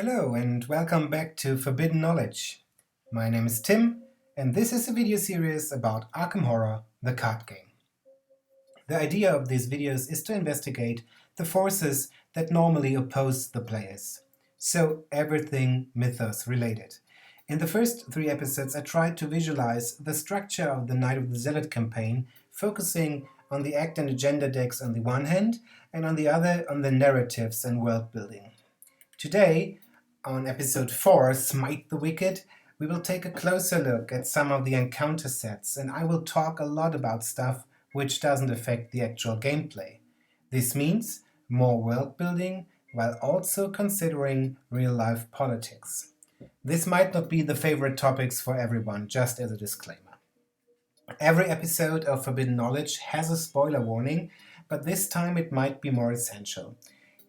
Hello and welcome back to Forbidden Knowledge. My name is Tim and this is a video series about Arkham Horror, the card game. The idea of these videos is to investigate the forces that normally oppose the players. So everything mythos related. In the first 3 episodes I tried to visualize the structure of the Night of the Zealot campaign, focusing on the act and agenda decks on the one hand and on the other on the narratives and world building. Today, on episode 4, Smite the Wicked, we will take a closer look at some of the encounter sets, and I will talk a lot about stuff which doesn't affect the actual gameplay. This means more world building, while also considering real-life politics. This might not be the favorite topics for everyone, just as a disclaimer. Every episode of Forbidden Knowledge has a spoiler warning, but this time it might be more essential.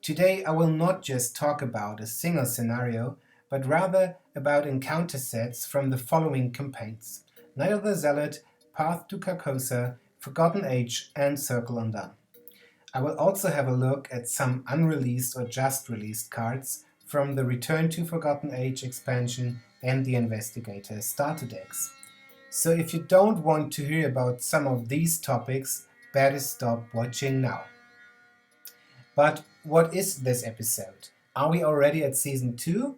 Today I will not just talk about a single scenario, but rather about encounter sets from the following campaigns: Night of the Zealot, Path to Carcosa, Forgotten Age, and Circle Undone. I will also have a look at some unreleased or just released cards from the Return to Forgotten Age expansion and the Investigator starter decks. So if you don't want to hear about some of these topics, better stop watching now. But what is this episode? Are we already at Season 2?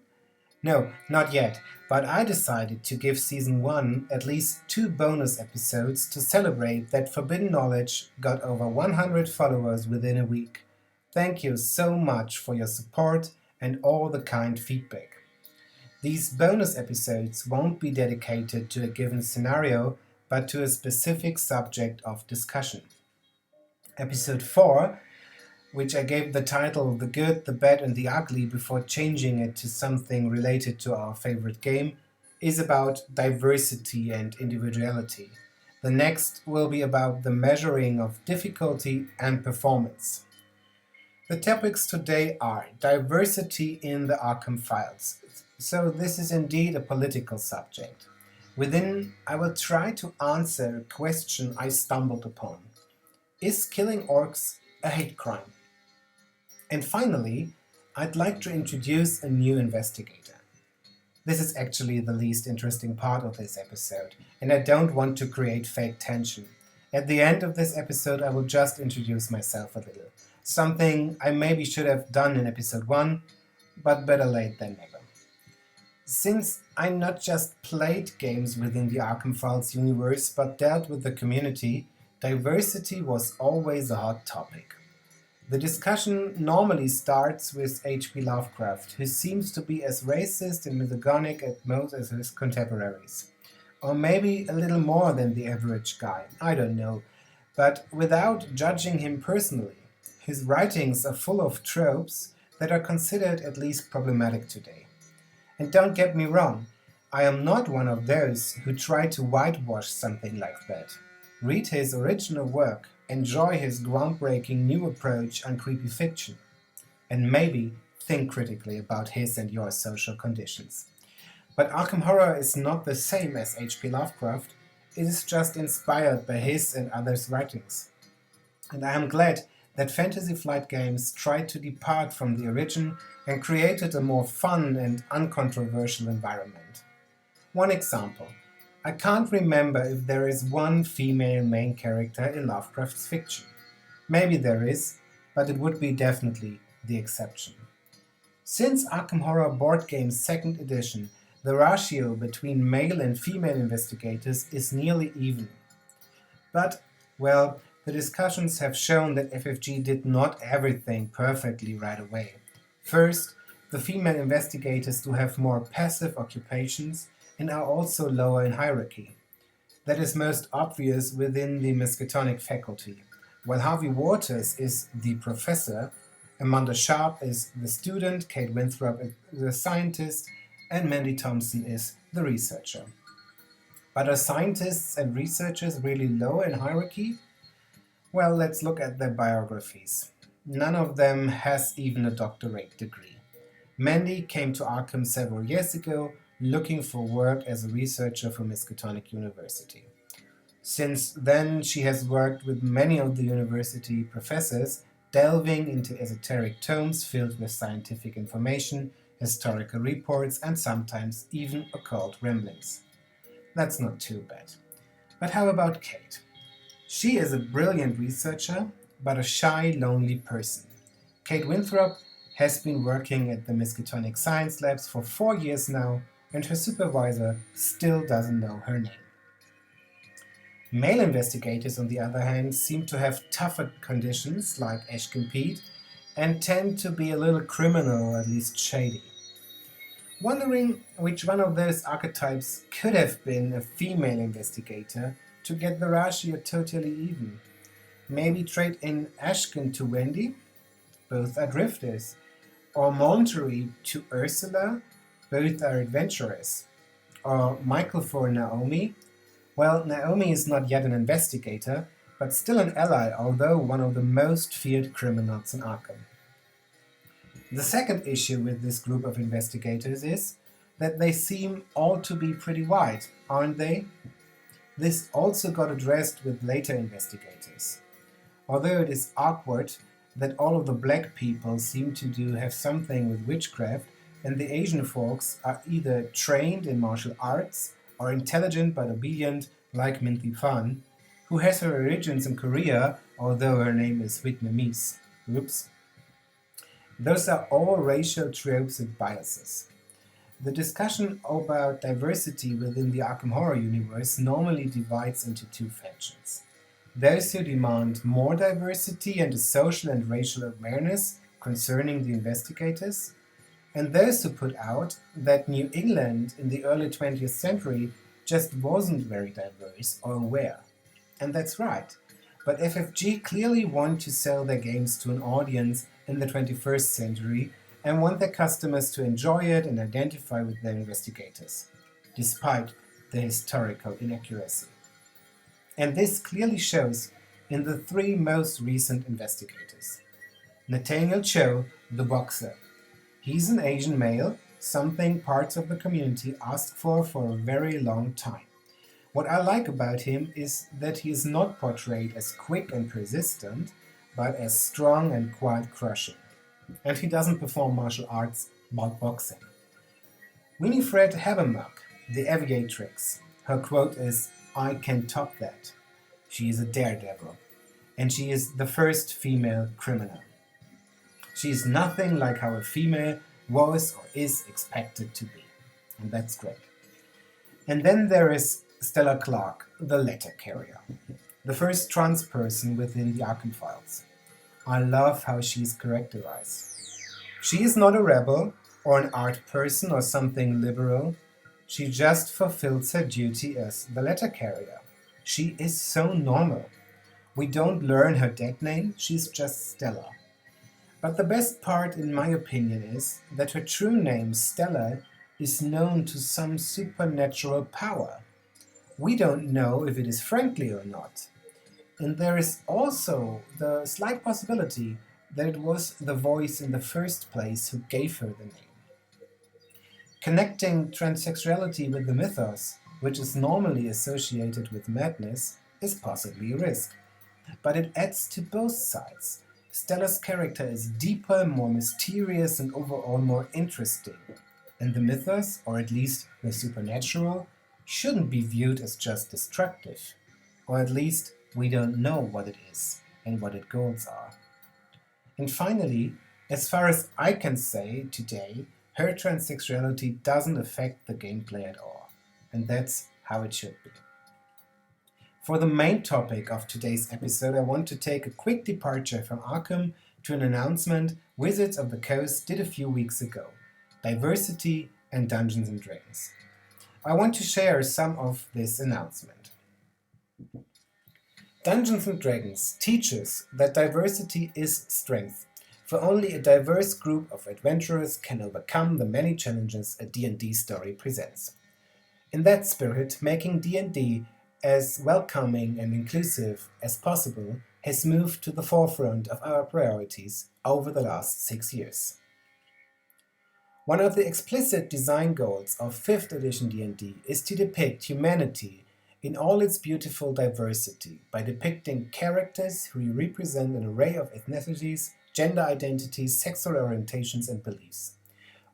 No, not yet, but I decided to give Season 1 at least 2 bonus episodes to celebrate that Forbidden Knowledge got over 100 followers within a week. Thank you so much for your support and all the kind feedback. These bonus episodes won't be dedicated to a given scenario, but to a specific subject of discussion. Episode 4, which I gave the title The Good, the Bad and the Ugly before changing it to something related to our favorite game, is about diversity and individuality. The next will be about the measuring of difficulty and performance. The topics today are diversity in the Arkham Files. So this is indeed a political subject. Within, I will try to answer a question I stumbled upon. Is killing orcs a hate crime? And finally, I'd like to introduce a new investigator. This is actually the least interesting part of this episode, and I don't want to create fake tension. At the end of this episode I will just introduce myself a little. Something I maybe should have done in episode 1, but better late than never. Since I not just played games within the Arkham Files universe, but dealt with the community, diversity was always a hot topic. The discussion normally starts with H.P. Lovecraft, who seems to be as racist and misogynic at most as his contemporaries. Or maybe a little more than the average guy, I don't know. But without judging him personally, his writings are full of tropes that are considered at least problematic today. And don't get me wrong, I am not one of those who try to whitewash something like that. Read his original work, enjoy his groundbreaking new approach on creepy fiction, and maybe think critically about his and your social conditions. But Arkham Horror is not the same as H.P. Lovecraft, it is just inspired by his and others' writings. And I am glad that Fantasy Flight Games tried to depart from the origin and created a more fun and uncontroversial environment. One example. I can't remember if there is one female main character in Lovecraft's fiction. Maybe there is, but it would be definitely the exception. Since Arkham Horror Board Game's 2nd edition, the ratio between male and female investigators is nearly even. But, well, the discussions have shown that FFG did not everything perfectly right away. First, the female investigators do have more passive occupations and are also lower in hierarchy. That is most obvious within the Miskatonic faculty. While Harvey Waters is the professor, Amanda Sharp is the student, Kate Winthrop is the scientist, and Mandy Thompson is the researcher. But are scientists and researchers really low in hierarchy? Well, let's look at their biographies. None of them has even a doctorate degree. Mandy came to Arkham several years ago, looking for work as a researcher for Miskatonic University. Since then, she has worked with many of the university professors, delving into esoteric tomes filled with scientific information historical reports, and sometimes even occult ramblings. That's not too bad. But how about Kate? She is a brilliant researcher, but a shy, lonely person. Kate Winthrop has been working at the Miskatonic Science Labs for 4 years now, and her supervisor still doesn't know her name. Male investigators, on the other hand, seem to have tougher conditions, like Ashkin Pete, and tend to be a little criminal, or at least shady. Wondering which one of those archetypes could have been a female investigator to get the ratio totally even. Maybe trade in Ashkin to Wendy, both are drifters, or Monterey to Ursula, both are adventurers, or Michael for Naomi. Well, Naomi is not yet an investigator, but still an ally, although one of the most feared criminals in Arkham. The second issue with this group of investigators is that they seem all to be pretty white, aren't they? This also got addressed with later investigators. Although it is awkward that all of the black people seem to have something with witchcraft, and the Asian folks are either trained in martial arts or intelligent but obedient, like Minty Fan, who has her origins in Korea, although her name is Vietnamese. Oops. Those are all racial tropes and biases. The discussion about diversity within the Arkham Horror universe normally divides into two factions. Those who demand more diversity and a social and racial awareness concerning the investigators, and those who put out that New England in the early 20th century just wasn't very diverse or aware. And that's right. But FFG clearly want to sell their games to an audience in the 21st century and want their customers to enjoy it and identify with their investigators, despite the historical inaccuracy. And this clearly shows in the three most recent investigators. Nathaniel Cho the Boxer. He's an Asian male, something parts of the community asked for a very long time. What I like about him is that he is not portrayed as quick and persistent, but as strong and quite crushing. And he doesn't perform martial arts but boxing. Winifred Habermuck, the aviatrix. Her quote is, "I can top that." She is a daredevil, and she is the first female criminal. She is nothing like how a female was or is expected to be, and that's great. And then there is Stella Clarke, the letter carrier, the first trans person within the Arkham Files. I love how she is characterized. She is not a rebel or an art person or something liberal. She just fulfills her duty as the letter carrier. She is so normal. We don't learn her dead name, she's just Stella. But the best part, in my opinion, is that her true name, Stella, is known to some supernatural power. We don't know if it is friendly or not. And there is also the slight possibility that it was the voice in the first place who gave her the name. Connecting transsexuality with the mythos, which is normally associated with madness, is possibly a risk. But it adds to both sides. Stella's character is deeper, more mysterious, and overall more interesting. And the mythos, or at least the supernatural, shouldn't be viewed as just destructive. Or at least we don't know what it is and what its goals are. And finally, as far as I can say today, her transsexuality doesn't affect the gameplay at all. And that's how it should be. For the main topic of today's episode, I want to take a quick departure from Arkham to an announcement Wizards of the Coast did a few weeks ago: diversity and Dungeons & Dragons. I want to share some of this announcement. Dungeons & Dragons teaches that diversity is strength, for only a diverse group of adventurers can overcome the many challenges a D&D story presents. In that spirit, making D&D as welcoming and inclusive as possible has moved to the forefront of our priorities over the last 6 years. One of the explicit design goals of 5th edition D&D is to depict humanity in all its beautiful diversity by depicting characters who represent an array of ethnicities, gender identities, sexual orientations, and beliefs.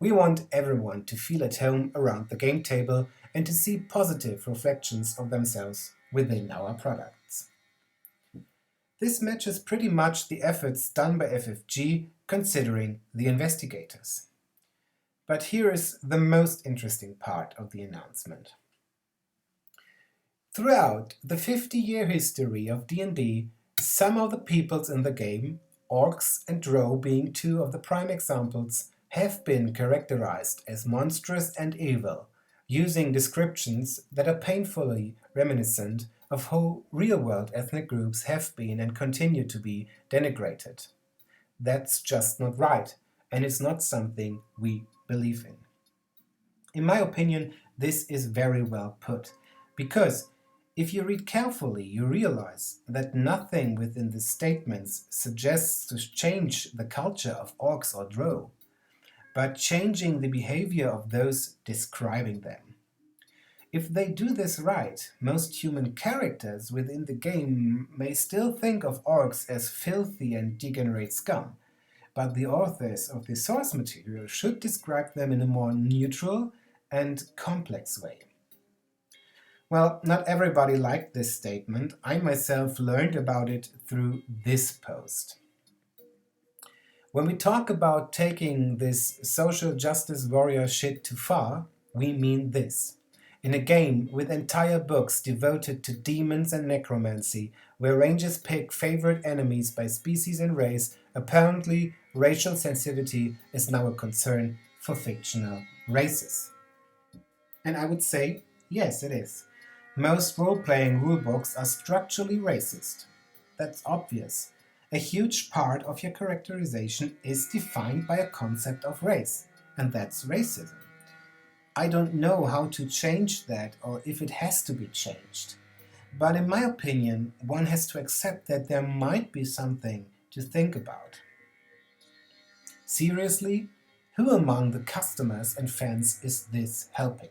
We want everyone to feel at home around the game table and to see positive reflections of themselves within our products. This matches pretty much the efforts done by FFG considering the investigators. But here is the most interesting part of the announcement. Throughout the 50-year history of D&D, some of the peoples in the game, orcs and drow being two of the prime examples, have been characterized as monstrous and evil, using descriptions that are painfully reminiscent of how real-world ethnic groups have been and continue to be denigrated. That's just not right, and it's not something we believe in. In my opinion, this is very well put, because if you read carefully, you realize that nothing within the statements suggests to change the culture of orcs or drow, but changing the behavior of those describing them. If they do this right, most human characters within the game may still think of orcs as filthy and degenerate scum, but the authors of the source material should describe them in a more neutral and complex way. Well, not everybody liked this statement. I myself learned about it through this post. When we talk about taking this social justice warrior shit too far, we mean this. In a game with entire books devoted to demons and necromancy, where rangers pick favorite enemies by species and race, apparently racial sensitivity is now a concern for fictional races. And I would say, yes, it is. Most role-playing rulebooks are structurally racist. That's obvious. A huge part of your characterization is defined by a concept of race, and that's racism. I don't know how to change that or if it has to be changed. But in my opinion, one has to accept that there might be something to think about. Seriously, who among the customers and fans is this helping?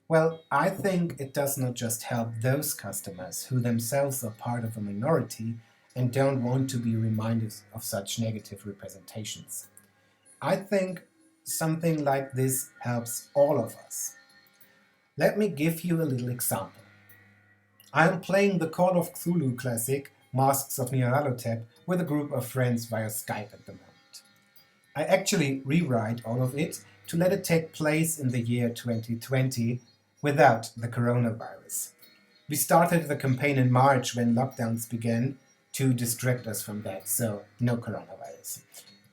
Well, I think it does not just help those customers who themselves are part of a minority and don't want to be reminded of such negative representations. I think something like this helps all of us. Let me give you a little example. I am playing the Call of Cthulhu classic Masks of Nyarlathotep with a group of friends via Skype at the moment. I actually rewrite all of it to let it take place in the year 2020 without the coronavirus. We started the campaign in March when lockdowns began to distract us from that, so no coronavirus.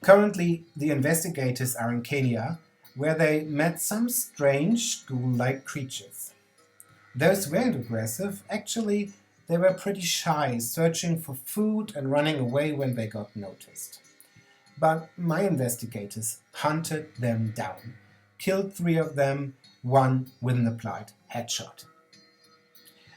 Currently, the investigators are in Kenya, where they met some strange ghoul-like creatures. Those weren't aggressive, actually they were pretty shy, searching for food and running away when they got noticed. But my investigators hunted them down, killed 3 of them, 1 with an applied headshot.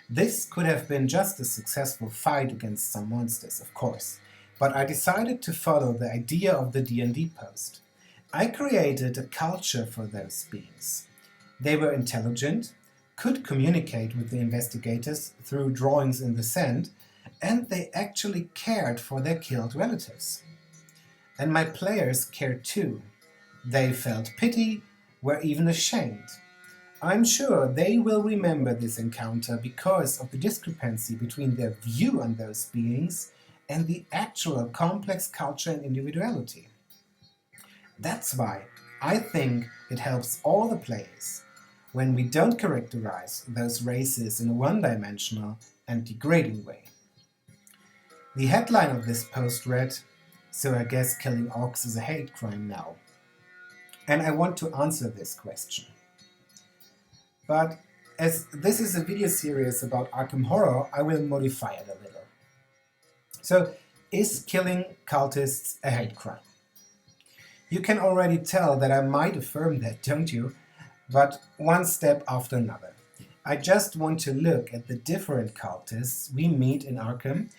This could have been just a successful fight against some monsters, of course, but I decided to follow the idea of the D&D post. I created a culture for those beings. They were intelligent, could communicate with the investigators through drawings in the sand, and they actually cared for their killed relatives. And my players cared too. They felt pity, were even ashamed. I'm sure they will remember this encounter because of the discrepancy between their view on those beings and the actual complex culture and individuality. That's why I think it helps all the players when we don't characterize those races in a one-dimensional and degrading way. The headline of this post read, "So I guess killing orcs is a hate crime now." And I want to answer this question. But as this is a video series about Arkham Horror, I will modify it a little. So, is killing cultists a hate crime? You can already tell that I might affirm that, don't you? But one step after another. I just want to look at the different cultists we meet in Arkham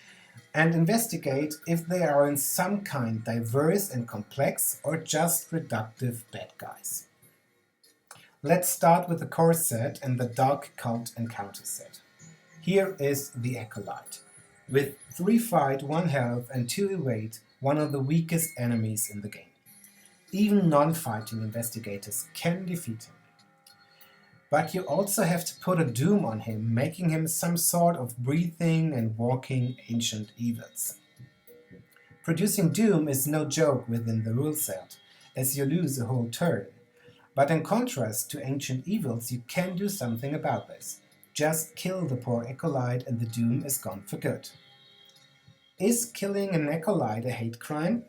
and investigate if they are in some kind diverse and complex or just reductive bad guys. Let's start with the core set and the dark cult encounter set. Here is the Acolyte, with 3 fight, 1 health and 2 evade, one of the weakest enemies in the game. Even non-fighting investigators can defeat him. But you also have to put a doom on him, making him some sort of breathing and walking ancient evils. Producing doom is no joke within the rule set, as you lose a whole turn. But in contrast to ancient evils, you can do something about this. Just kill the poor Acolyte and the doom is gone for good. Is killing an Acolyte a hate crime?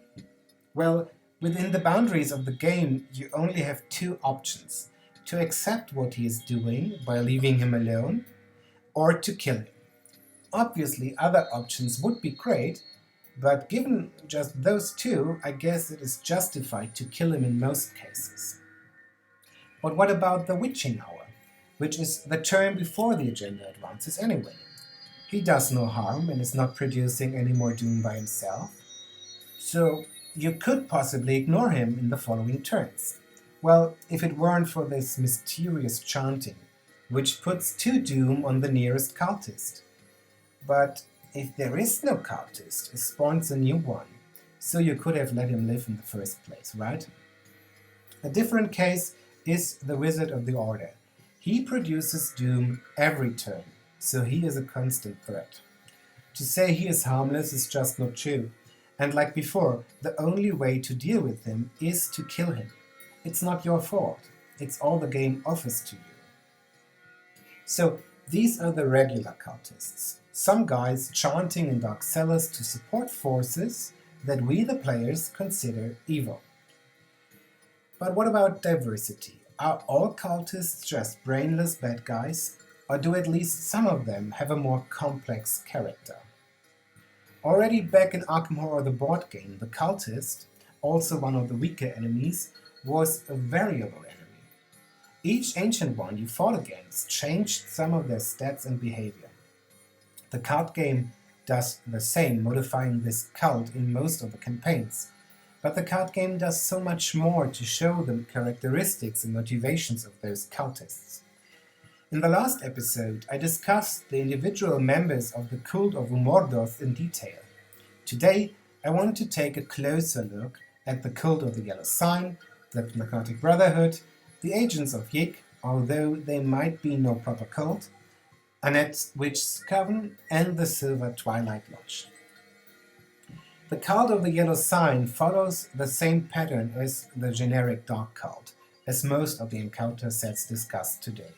Well, within the boundaries of the game, you only have two options: to accept what he is doing by leaving him alone, or to kill him. Obviously, other options would be great, but given just those two, I guess it is justified to kill him in most cases. But what about the witching hour, which is the turn before the agenda advances anyway? He does no harm and is not producing any more doom by himself, so you could possibly ignore him in the following turns. Well, if it weren't for this mysterious chanting, which puts 2 doom on the nearest cultist. But if there is no cultist, it spawns a new one, so you could have let him live in the first place, right? A different case is the Wizard of the Order. He produces doom every turn, so he is a constant threat. To say he is harmless is just not true, and like before, the only way to deal with him is to kill him. It's not your fault, it's all the game offers to you. So these are the regular cultists, some guys chanting in dark cellars to support forces that we the players consider evil. But what about diversity? Are all cultists just brainless bad guys? Or do at least some of them have a more complex character? Already back in Arkham Horror the board game, the cultist, also one of the weaker enemies, was a variable enemy. Each ancient one you fought against changed some of their stats and behavior. The card game does the same, modifying this cult in most of the campaigns, but the card game does so much more to show the characteristics and motivations of those cultists. In the last episode, I discussed the individual members of the Cult of Umordoth in detail. Today, I want to take a closer look at the Cult of the Yellow Sign, the Narcotic Brotherhood, the Agents of Geek, although they might be no proper cult, Annette's Witch's Coven, and the Silver Twilight Lodge. The Cult of the Yellow Sign follows the same pattern as the generic Dark Cult, as most of the encounter sets discussed today.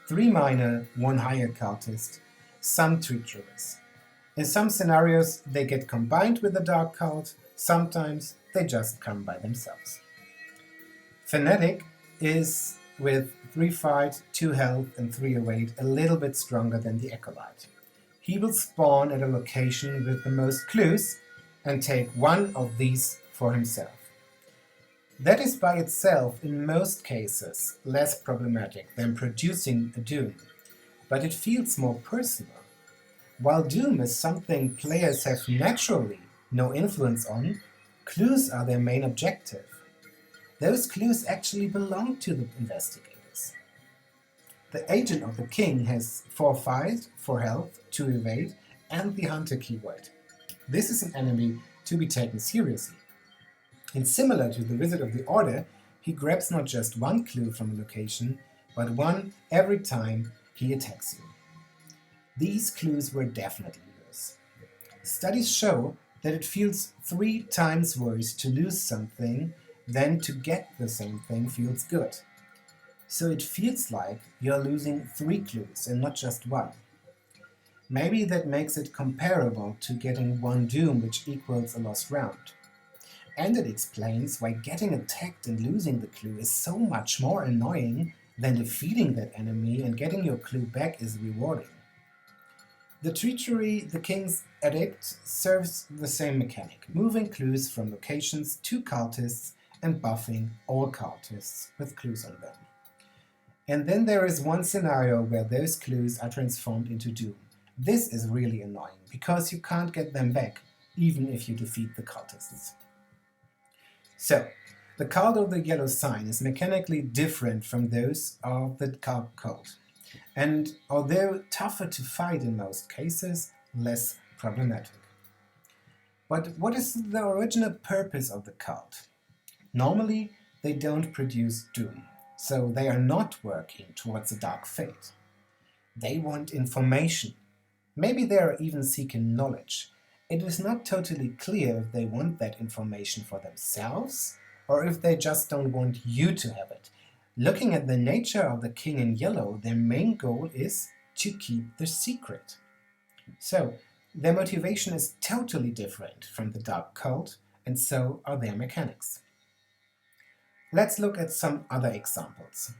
3 minor, 1 higher cultist, some treacherous. In some scenarios, they get combined with the Dark Cult, sometimes they just come by themselves. Fanatic is, with 3 fight, 2 health, and 3 evade, a little bit stronger than the Acolyte. He will spawn at a location with the most clues and take one of these for himself. That is by itself, in most cases, less problematic than producing a doom, but it feels more personal. While doom is something players have naturally no influence on, clues are their main objective. Those clues actually belong to the investigators. The Agent of the King has 4 fight, 4 health, 2 evade, and the Hunter keyword. This is an enemy to be taken seriously. And similar to the Wizard of the Order, he grabs not just 1 clue from a location, but 1 every time he attacks you. These clues were definitely yours. Studies show that it feels 3 times worse to lose something than to get the same thing feels good. So it feels like you're losing 3 clues and not just 1. Maybe that makes it comparable to getting 1 doom, which equals a lost round. And it explains why getting attacked and losing the clue is so much more annoying than defeating that enemy and getting your clue back is rewarding. The Treachery, the King's Edict, serves the same mechanic, moving clues from locations to cultists and buffing all cultists with clues on them. And then there is one scenario where those clues are transformed into doom. This is really annoying, because you can't get them back, even if you defeat the cultists. So, the Cult of the Yellow Sign is mechanically different from those of the Dark Cult, and although tougher to fight in most cases, less problematic. But what is the original purpose of the cult? Normally, they don't produce doom, so they are not working towards a dark fate. They want information. Maybe they are even seeking knowledge. It is not totally clear if they want that information for themselves or if they just don't want you to have it. Looking at the nature of the king in yellow, their main goal is to keep the secret. So, their motivation is totally different from the dark cult, and so are their mechanics. Let's look at some other examples.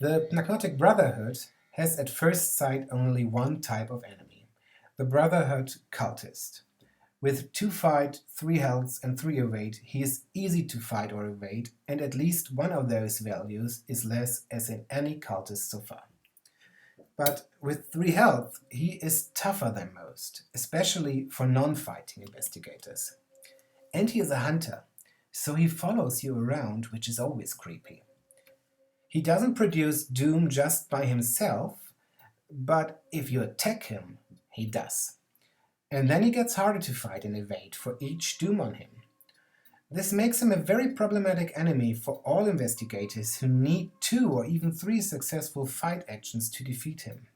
The Narcotic Brotherhood has at first sight only one type of enemy, the Brotherhood Cultist. With 2 fight, 3 health and 3 evade, he is easy to fight or evade, and at least one of those values is less as in any cultist so far. But with 3 health, he is tougher than most, especially for non-fighting investigators. And he is a hunter, so he follows you around, which is always creepy. He doesn't produce doom just by himself, but if you attack him, he does. And then he gets harder to fight and evade for each doom on him. This makes him a very problematic enemy for all investigators who need 2 or even 3 successful fight actions to defeat him.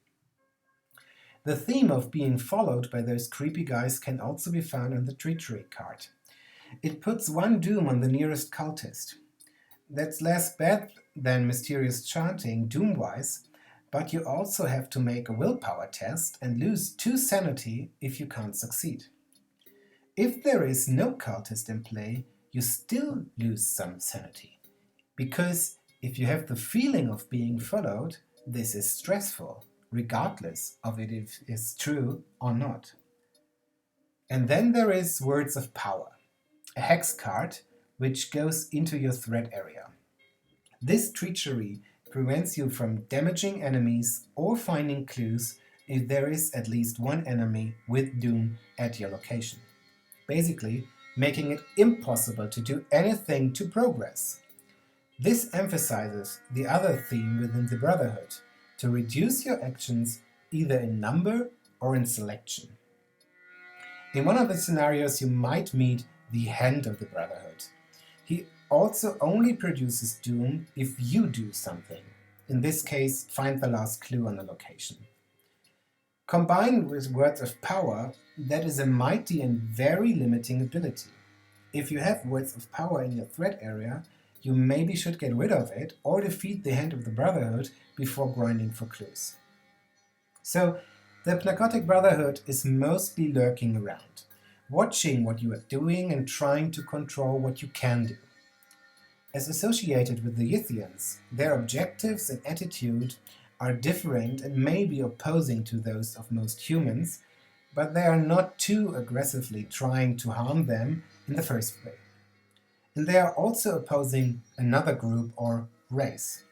The theme of being followed by those creepy guys can also be found on the treachery card. It puts 1 doom on the nearest cultist. That's less bad than mysterious chanting doom-wise, but you also have to make a willpower test and lose 2 sanity if you can't succeed. If there is no cultist in play, you still lose some sanity, because if you have the feeling of being followed, this is stressful, regardless of if it is true or not. And then there is Words of Power, a hex card which goes into your threat area. This treachery prevents you from damaging enemies or finding clues if there is at least 1 enemy with doom at your location. Basically, making it impossible to do anything to progress. This emphasizes the other theme within the Brotherhood, to reduce your actions either in number or in selection. In one of the scenarios you might meet the Hand of the Brotherhood. He also only produces doom if you do something, in this case find the last clue on the location. Combined with Words of Power, that is a mighty and very limiting ability. If you have Words of Power in your threat area, you maybe should get rid of it or defeat the Hand of the Brotherhood before grinding for clues. So, the Narcotic Brotherhood is mostly lurking around, watching what you are doing and trying to control what you can do. As associated with the Yithians, their objectives and attitude are different and may be opposing to those of most humans, but they are not too aggressively trying to harm them in the first place. And they are also opposing another group or race,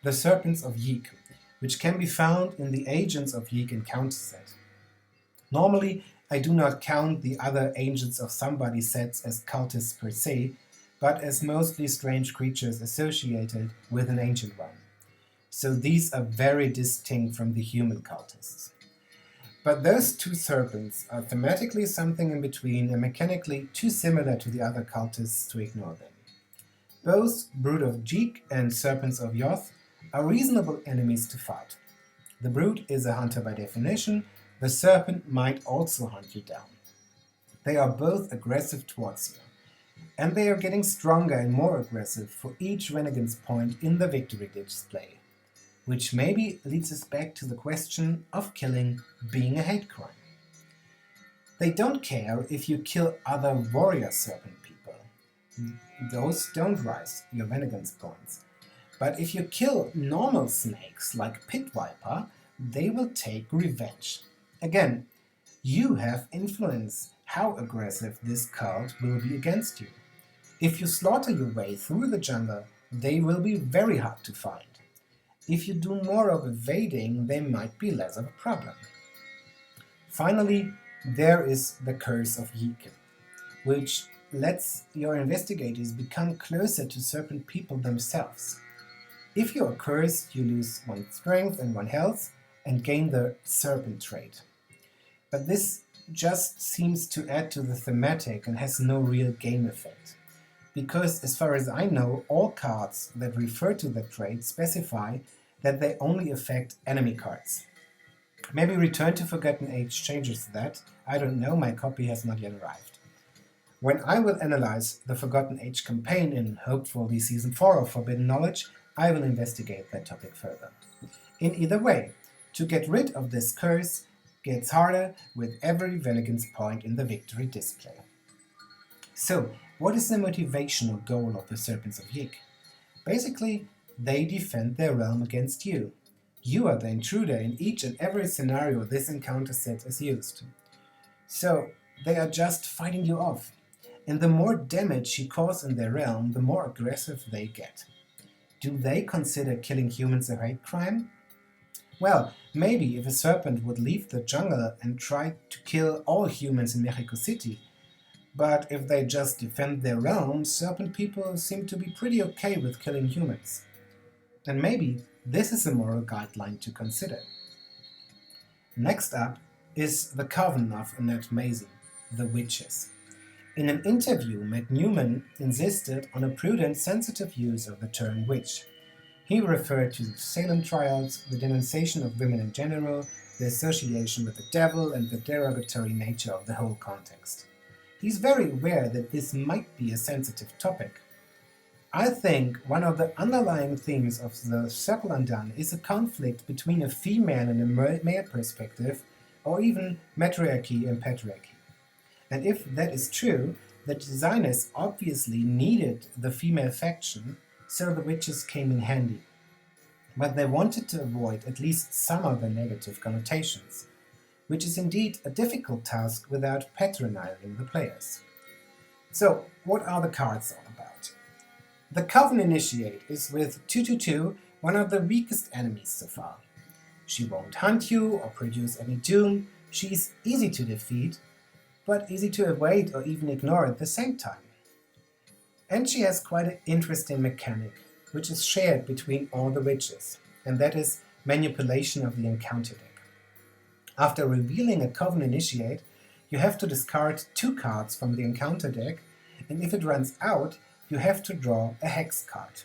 the Serpents of Geek, which can be found in the Agents of Geek encounter set. Normally, I do not count the other Agents of Somebody sets as cultists per se, but as mostly strange creatures associated with an Ancient One. So these are very distinct from the human cultists. But those 2 serpents are thematically something in between and mechanically too similar to the other cultists to ignore them. Both Brood of Geek and Serpents of Yoth are reasonable enemies to fight. The Brood is a hunter by definition, the Serpent might also hunt you down. They are both aggressive towards you, and they are getting stronger and more aggressive for each Renegade's point in the victory display, which maybe leads us back to the question of killing being a hate crime. They don't care if you kill other warrior serpent people. Those don't rise your Renegade's points. But if you kill normal snakes like Pit Viper, they will take revenge. Again, you have influence how aggressive this cult will be against you. If you slaughter your way through the jungle, they will be very hard to find. If you do more of evading, they might be less of a problem. Finally, there is the Curse of Geek, which lets your investigators become closer to serpent people themselves. If you are cursed, you lose 1 strength and 1 health and gain the serpent trait. But this just seems to add to the thematic and has no real game effect, because as far as I know, all cards that refer to that trait specify that they only affect enemy cards. Maybe Return to Forgotten Age changes that. I don't know, my copy has not yet arrived. When I will analyze the Forgotten Age campaign in hopefully Season 4 of Forbidden Knowledge, I will investigate that topic further. In either way, to get rid of this curse gets harder with every Venegans point in the victory display. So, what is the motivational goal of the Serpents of Geek? Basically, they defend their realm against you. You are the intruder in each and every scenario this encounter set is used. So, they are just fighting you off. And the more damage you cause in their realm, the more aggressive they get. Do they consider killing humans a hate crime? Well, maybe if a serpent would leave the jungle and try to kill all humans in Mexico City, but if they just defend their realm, serpent people seem to be pretty okay with killing humans. And maybe this is a moral guideline to consider. Next up is the coven of Annette Mason, the witches. In an interview, Matt Newman insisted on a prudent, sensitive use of the term witch. He referred to the Salem trials, the denunciation of women in general, the association with the devil, and the derogatory nature of the whole context. He's very aware that this might be a sensitive topic. I think one of the underlying themes of the Circle Undone is a conflict between a female and a male perspective, or even matriarchy and patriarchy. And if that is true, the designers obviously needed the female faction, so the witches came in handy. But they wanted to avoid at least some of the negative connotations, which is indeed a difficult task without patronizing the players. So, what are the cards all about? The Coven Initiate is with 2/2 one of the weakest enemies so far. She won't hunt you or produce any doom, she's easy to defeat, but easy to avoid or even ignore at the same time. And she has quite an interesting mechanic, which is shared between all the witches, and that is manipulation of the encounter deck. After revealing a Coven Initiate, you have to discard 2 cards from the encounter deck, and if it runs out, you have to draw a Hex card.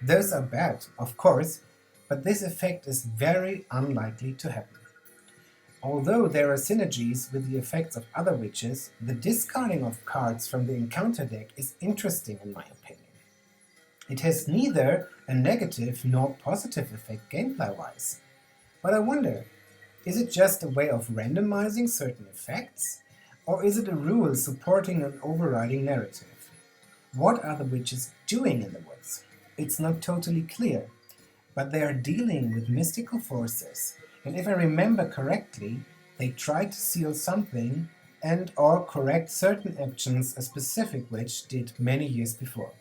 Those are bad, of course, but this effect is very unlikely to happen. Although there are synergies with the effects of other witches, the discarding of cards from the encounter deck is interesting in my opinion. It has neither a negative nor positive effect gameplay-wise. But I wonder, is it just a way of randomizing certain effects? Or is it a rule supporting an overriding narrative? What are the witches doing in the woods? It's not totally clear, but they are dealing with mystical forces, and if I remember correctly, they try to seal something and or correct certain actions a specific witch did many years before.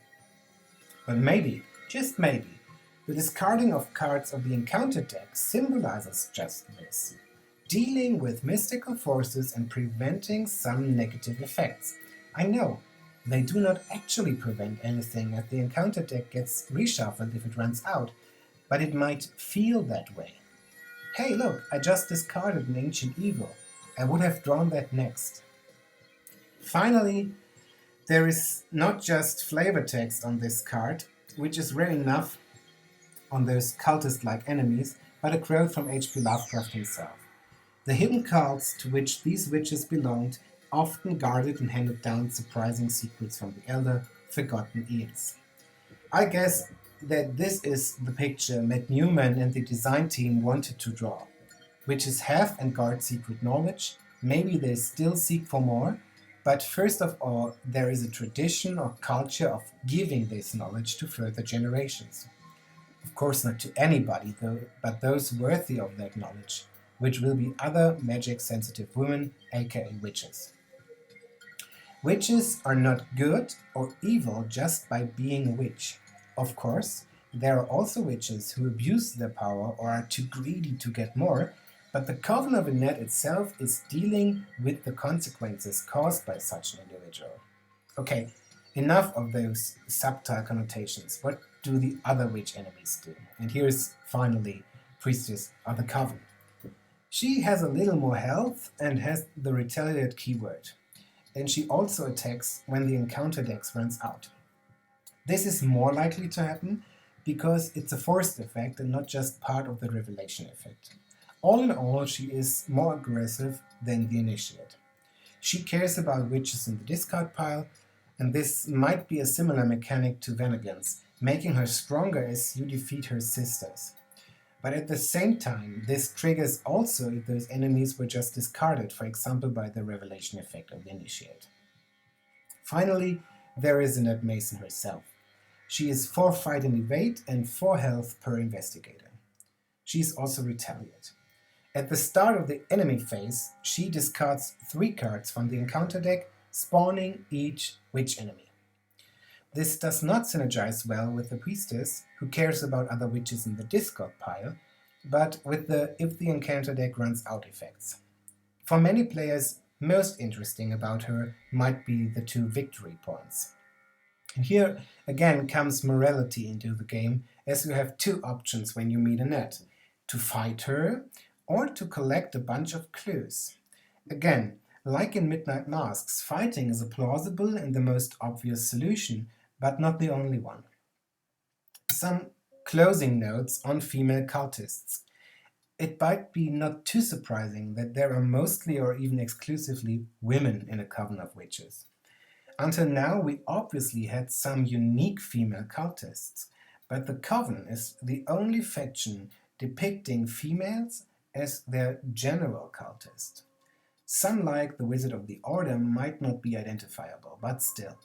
But maybe, just maybe, the discarding of cards of the encounter deck symbolizes just this, dealing with mystical forces and preventing some negative effects. I know, they do not actually prevent anything as the encounter deck gets reshuffled if it runs out, but it might feel that way. Hey look, I just discarded an ancient evil. I would have drawn that next. Finally, there is not just flavor text on this card, which is rare enough on those cultist-like enemies, but a quote from H.P. Lovecraft himself. The hidden cults to which these witches belonged often guarded and handed down surprising secrets from the elder, forgotten eons. I guess that this is the picture Matt Newman and the design team wanted to draw. Witches have and guard secret knowledge, maybe they still seek for more, but first of all, there is a tradition or culture of giving this knowledge to further generations. Of course not to anybody though, but those worthy of that knowledge, which will be other magic-sensitive women, aka witches. Witches are not good or evil just by being a witch. Of course, there are also witches who abuse their power or are too greedy to get more, but the Coven of Annette itself is dealing with the consequences caused by such an individual. Okay, enough of those subtle connotations. What do the other witch enemies do? And here's finally Priestess of the Coven. She has a little more health and has the retaliate keyword. And she also attacks when the encounter dex runs out. This is more likely to happen because it's a forced effect and not just part of the revelation effect. All in all, she is more aggressive than the initiate. She cares about witches in the discard pile, and this might be a similar mechanic to Vanagon's, making her stronger as you defeat her sisters. But at the same time, this triggers also if those enemies were just discarded, for example by the revelation effect of the initiate. Finally, there is Annette Mason herself. She is 4 fight and evade and 4 health per investigator. She is also retaliate. At the start of the enemy phase, she discards 3 cards from the encounter deck, spawning each witch enemy. This does not synergize well with the priestess, who cares about other witches in the discard pile, but with the if the encounter deck runs out effects. For many players, most interesting about her might be the 2 victory points. And here again comes morality into the game, as you have 2 options when you meet Annette: to fight her or to collect a bunch of clues. Again, like in Midnight Masks, fighting is a plausible and the most obvious solution, but not the only one. Some closing notes on female cultists. It might be not too surprising that there are mostly or even exclusively women in a coven of witches. Until now, we obviously had some unique female cultists, but the coven is the only faction depicting females as their general cultist. Some, like the Wizard of the Order, might not be identifiable, but still.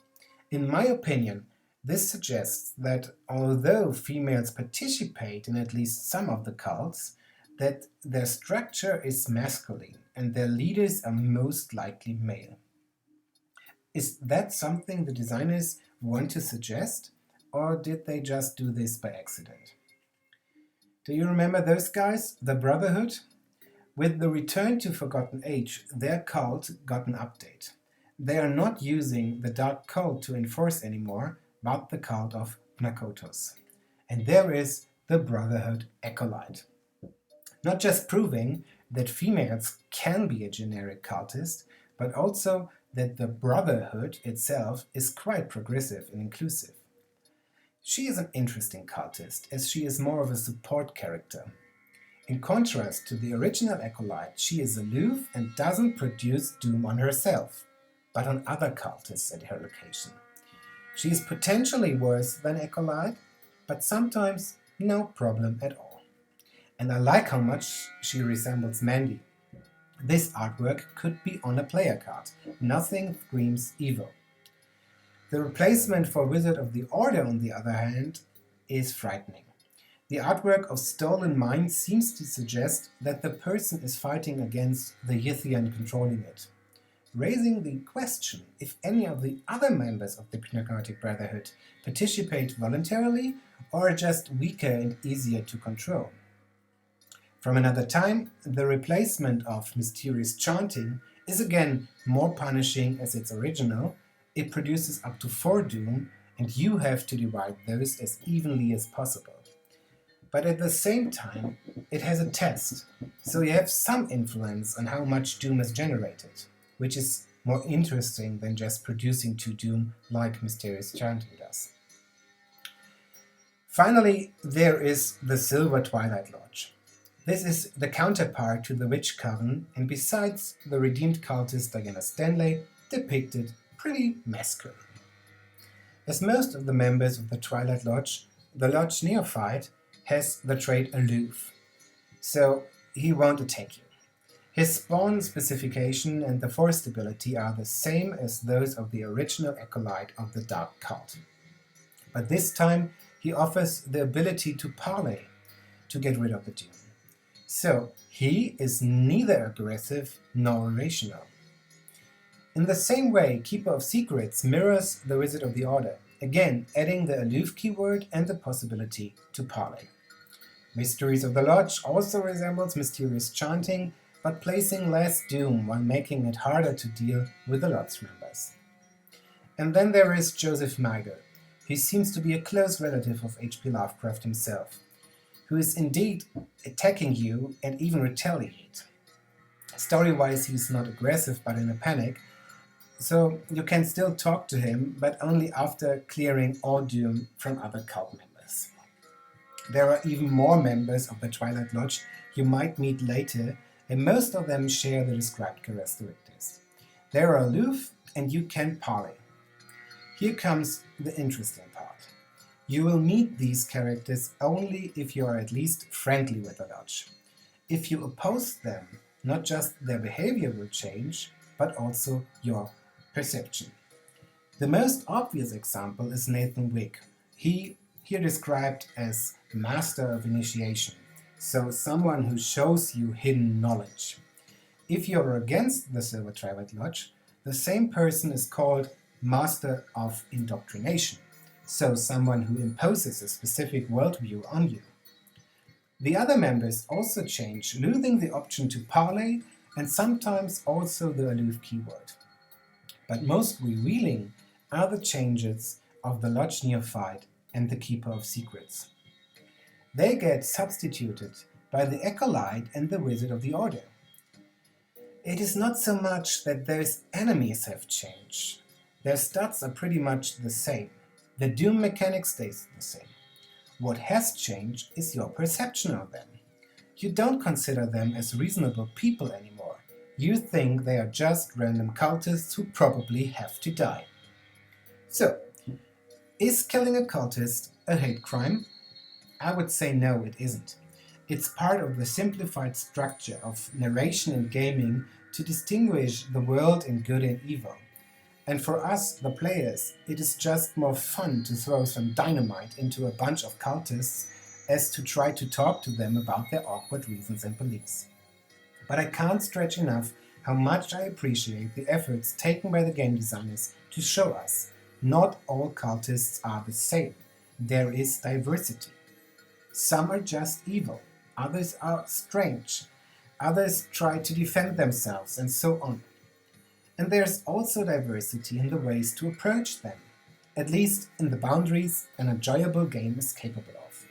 In my opinion, this suggests that although females participate in at least some of the cults, that their structure is masculine and their leaders are most likely male. Is that something the designers want to suggest, or did they just do this by accident? Do you remember those guys, the Brotherhood? With the return to Forgotten Age, their cult got an update. They are not using the Dark Cult to enforce anymore, but the cult of Nakotos. And there is the Brotherhood Acolyte. Not just proving that females can be a generic cultist, but also that the Brotherhood itself is quite progressive and inclusive. She is an interesting cultist, as she is more of a support character. In contrast to the original Acolyte, she is aloof and doesn't produce doom on herself, but on other cultists at her location. She is potentially worse than Acolyte, but sometimes no problem at all. And I like how much she resembles Mandy. This artwork could be on a player card. Nothing screams evil. The replacement for Wizard of the Order, on the other hand, is frightening. The artwork of Stolen Mind seems to suggest that the person is fighting against the Yithian controlling it, raising the question if any of the other members of the Necrotic Brotherhood participate voluntarily or are just weaker and easier to control. From another time, the replacement of Mysterious Chanting is again more punishing as its original. It produces up to 4 doom, and you have to divide those as evenly as possible. But at the same time, it has a test, so you have some influence on how much doom is generated, which is more interesting than just producing 2 doom like Mysterious Chanting does. Finally, there is the Silver Twilight Lodge. This is the counterpart to the Witch Coven, and besides the redeemed cultist Diana Stanley, depicted pretty masculine. As most of the members of the Twilight Lodge, the Lodge Neophyte has the trait aloof, so he won't attack you. His spawn specification and the force ability are the same as those of the original Acolyte of the Dark Cult. But this time he offers the ability to parley, to get rid of the doom. So he is neither aggressive nor rational. In the same way, Keeper of Secrets mirrors the Wizard of the Order, again adding the aloof keyword and the possibility to parley. Mysteries of the Lodge also resembles Mysterious Chanting, but placing less doom while making it harder to deal with the Lodge members. And then there is Joseph Meiger, who seems to be a close relative of H.P. Lovecraft himself, who is indeed attacking you and even retaliate. Story-wise, he is not aggressive but in a panic, So you can still talk to him, but only after clearing all doom from other cult members. There are even more members of the Twilight Lodge you might meet later, and most of them share the described characteristics. They are aloof, and you can parley. Here comes the interesting part. You will meet these characters only if you are at least friendly with the Lodge. If you oppose them, not just their behavior will change, but also your perception. The most obvious example is Nathan Wick. He here described as master of initiation, so someone who shows you hidden knowledge. If you're against the Silver Twilight Lodge, the same person is called master of indoctrination, so someone who imposes a specific worldview on you. The other members also change, losing the option to parley and sometimes also the aloof keyword. But most revealing are the changes of the Lodge Neophyte and the Keeper of Secrets. They get substituted by the Acolyte and the Wizard of the Order. It is not so much that their enemies have changed. Their stats are pretty much the same. The doom mechanic stays the same. What has changed is your perception of them. You don't consider them as reasonable people anymore. You think they are just random cultists who probably have to die. So, is killing a cultist a hate crime? I would say no, it isn't. It's part of the simplified structure of narration and gaming to distinguish the world in good and evil. And for us, the players, it is just more fun to throw some dynamite into a bunch of cultists as to try to talk to them about their awkward reasons and beliefs. But I can't stretch enough how much I appreciate the efforts taken by the game designers to show us not all cultists are the same. There is diversity. Some are just evil, others are strange, others try to defend themselves, and so on. And there's also diversity in the ways to approach them, at least in the boundaries an enjoyable game is capable of.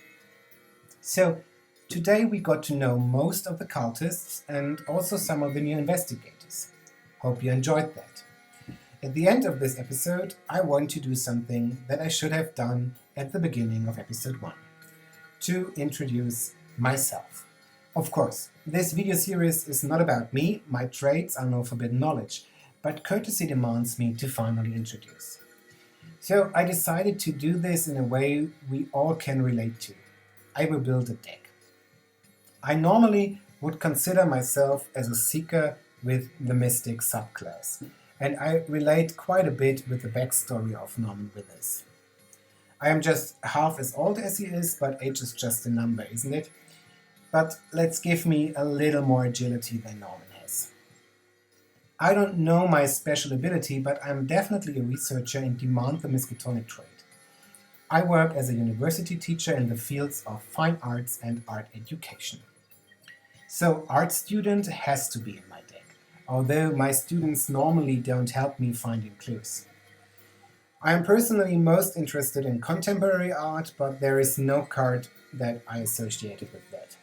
So, today we got to know most of the cultists and also some of the new investigators. Hope you enjoyed that. At the end of this episode, I want to do something that I should have done at the beginning of episode 1. To introduce myself. Of course, this video series is not about me, my traits are no forbidden knowledge, but courtesy demands me to finally introduce. So I decided to do this in a way we all can relate to. I will build a deck. I normally would consider myself as a seeker with the mystic subclass, and I relate quite a bit with the backstory of Norman Withers. I am just half as old as he is, but age is just a number, isn't it? But let's give me a little more agility than Norman has. I don't know my special ability, but I'm definitely a researcher and demand the miskatonic trait. I work as a university teacher in the fields of fine arts and art education. So art student has to be in my deck, although my students normally don't help me finding clues. I am personally most interested in contemporary art, but there is no card that I associated with that.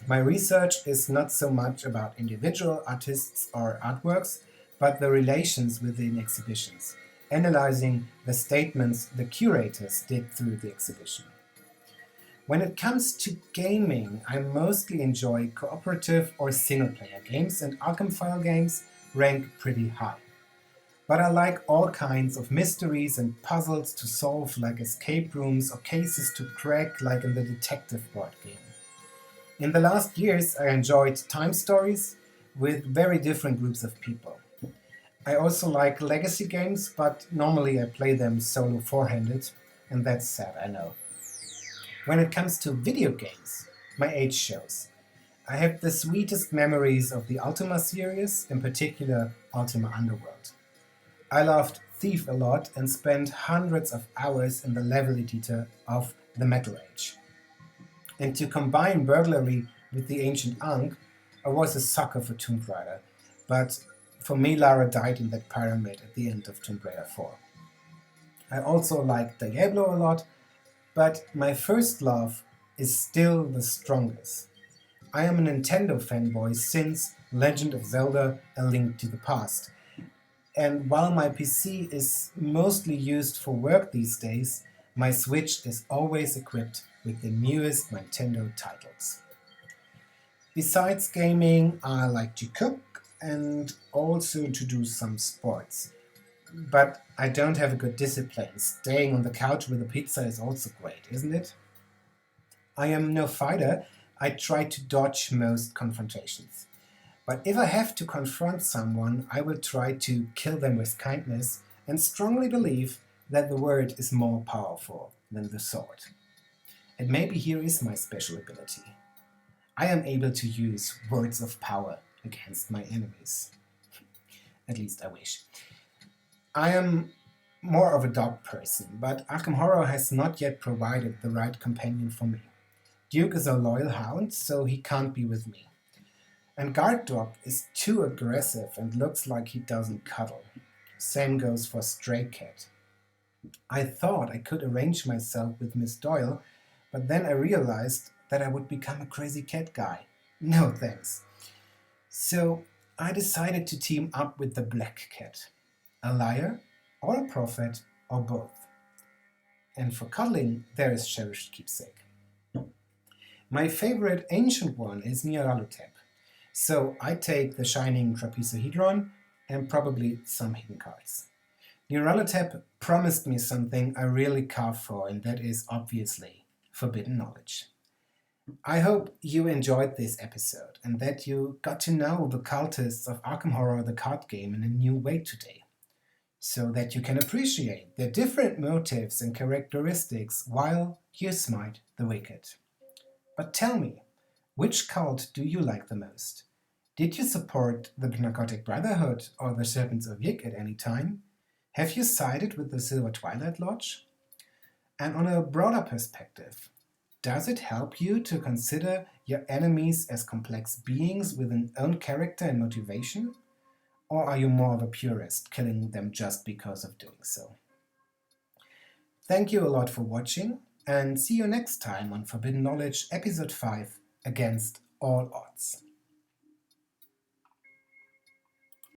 My research is not so much about individual artists or artworks, but the relations within exhibitions, analyzing the statements the curators did through the exhibition. When it comes to gaming, I mostly enjoy cooperative or single-player games, and Arkham Files Games rank pretty high. But I like all kinds of mysteries and puzzles to solve, like escape rooms, or cases to crack, like in the detective board game. In the last years, I enjoyed time stories with very different groups of people. I also like legacy games, but normally I play them solo four-handed, and that's sad, I know. When it comes to video games, my age shows. I have the sweetest memories of the Ultima series, in particular Ultima Underworld. I loved Thief a lot and spent hundreds of hours in the level editor of the Metal Age. And to combine burglary with the ancient Ankh, I was a sucker for Tomb Raider, but for me Lara died in that pyramid at the end of Tomb Raider 4. I also liked Diablo a lot, but my first love is still the strongest. I am a Nintendo fanboy since Legend of Zelda: A Link to the Past. And while my PC is mostly used for work these days, my Switch is always equipped with the newest Nintendo titles. Besides gaming, I like to cook and also to do some sports. But I don't have a good discipline. Staying on the couch with a pizza is also great, isn't it? I am no fighter. I try to dodge most confrontations. But if I have to confront someone, I will try to kill them with kindness and strongly believe that the word is more powerful than the sword. And maybe here is my special ability. I am able to use words of power against my enemies. At least I wish. I am more of a dog person, but Arkham Horror has not yet provided the right companion for me. Duke is a loyal hound, so he can't be with me. And Guard Dog is too aggressive and looks like he doesn't cuddle. Same goes for Stray Cat. I thought I could arrange myself with Miss Doyle, but then I realized that I would become a crazy cat guy. No thanks. So I decided to team up with the Black Cat. A liar, or a prophet, or both. And for cuddling, there is Cherished Keepsake. My favorite ancient one is Nyarlathotep. So I take the Shining Trapezohedron and probably some hidden cards. Nyarlathotep promised me something I really carve for, and that is obviously forbidden knowledge. I hope you enjoyed this episode and that you got to know the cultists of Arkham Horror the card game in a new way today, so that you can appreciate their different motives and characteristics while you smite the wicked. But tell me, which cult do you like the most? Did you support the Narcotic Brotherhood or the Serpents of Geek at any time? Have you sided with the Silver Twilight Lodge? And on a broader perspective, does it help you to consider your enemies as complex beings with an own character and motivation? Or are you more of a purist, killing them just because of doing so? Thank you a lot for watching, and see you next time on Forbidden Knowledge Episode 5, Against All Odds.